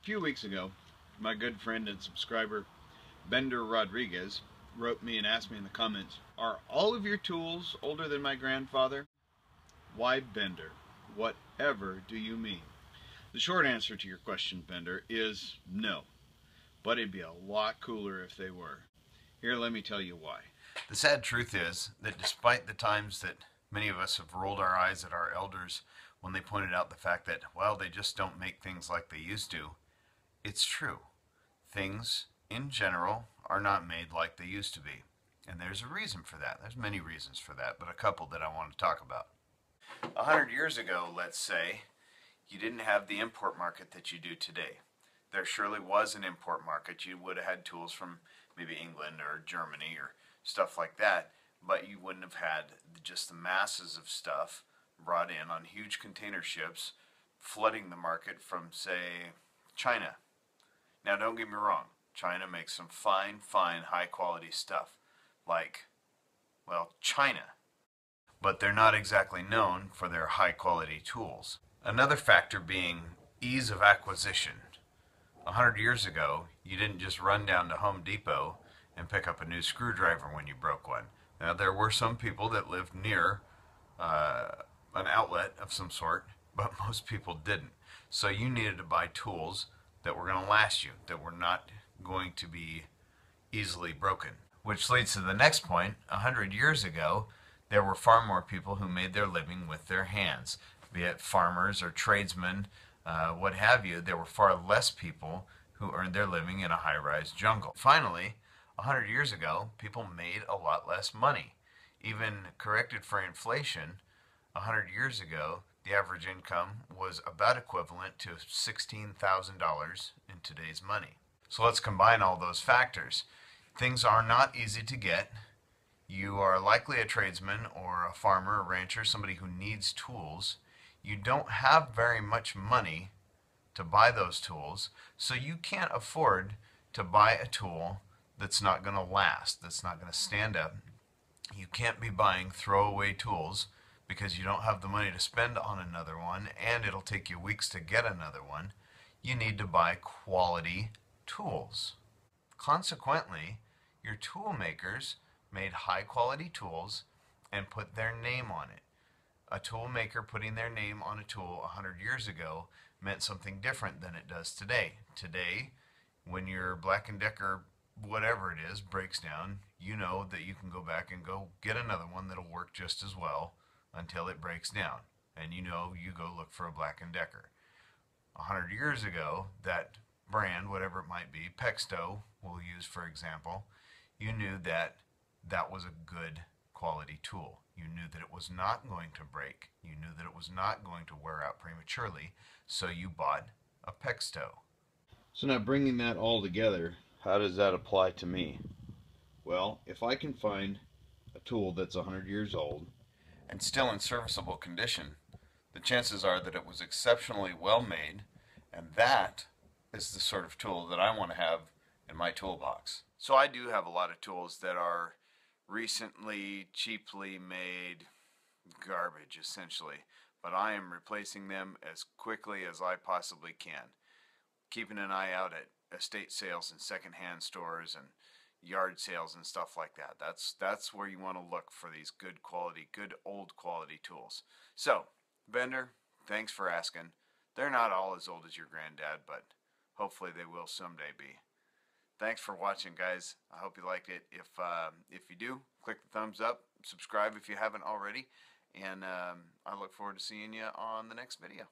A few weeks ago, my good friend and subscriber Bender Rodriguez wrote me and asked me in the comments, "Are all of your tools older than my grandfather?" Why, Bender? Whatever do you mean? The short answer to your question, Bender, is no. But it'd be a lot cooler if they were. Here, let me tell you why. The sad truth is that despite the times that many of us have rolled our eyes at our elders when they pointed out the fact that, well, they just don't make things like they used to, it's true. Things, in general, are not made like they used to be. And there's a reason for that. There's many reasons for that, but a couple that I want to talk about. 100 years ago, let's say, you didn't have the import market that you do today. There surely was an import market. You would have had tools from maybe England or Germany or stuff like that, but you wouldn't have had just the masses of stuff brought in on huge container ships flooding the market from, say, China. Now, don't get me wrong. China makes some fine, high-quality stuff. Like, well, China. But they're not exactly known for their high-quality tools. Another factor being ease of acquisition. 100 years ago, you didn't just run down to Home Depot and pick up a new screwdriver when you broke one. Now, there were some people that lived near an outlet of some sort, but most people didn't. So you needed to buy tools that were going to last you, that were not going to be easily broken. Which leads to the next point. 100 years ago, there were far more people who made their living with their hands, be it farmers or tradesmen, what have you. There were far less people who earned their living in a high-rise jungle. Finally, 100 years ago, people made a lot less money. Even corrected for inflation, 100 years ago, the average income was about equivalent to $16,000 in today's money. So let's combine all those factors. Things are not easy to get. You are likely a tradesman or a farmer, a rancher, somebody who needs tools. You don't have very much money to buy those tools, so you can't afford to buy a tool that's not going to last, that's not going to stand up. You can't be buying throwaway tools because you don't have the money to spend on another one, and it'll take you weeks to get another one. You need to buy quality tools. Consequently, your tool makers made high quality tools and put their name on it. A tool maker putting their name on a tool 100 years ago meant something different than it does today. Today, when your Black & Decker, whatever it is, breaks down, you know that you can go back and go get another one that'll work just as well until it breaks down. And you know you go look for a Black & Decker. 100 years ago, that brand, whatever it might be, Pexto, we'll use for example, you knew that that was a good quality tool. You knew that it was not going to break. You knew that it was not going to wear out prematurely, so you bought a Pexto. So now bringing that all together, how does that apply to me? Well, if I can find a tool that's 100 years old And still in serviceable condition, the chances are that it was exceptionally well made, and that is the sort of tool that I want to have in my toolbox. So I do have a lot of tools that are recently, cheaply made garbage, essentially, but I am replacing them as quickly as I possibly can, keeping an eye out at estate sales and secondhand stores and yard sales and stuff like that. That's where you want to look for these good quality, good old quality tools. So, Bender, thanks for asking. They're not all as old as your granddad, but hopefully they will someday be. Thanks for watching, guys. I hope you liked it. If you do, click the thumbs up, subscribe if you haven't already, and I look forward to seeing you on the next video.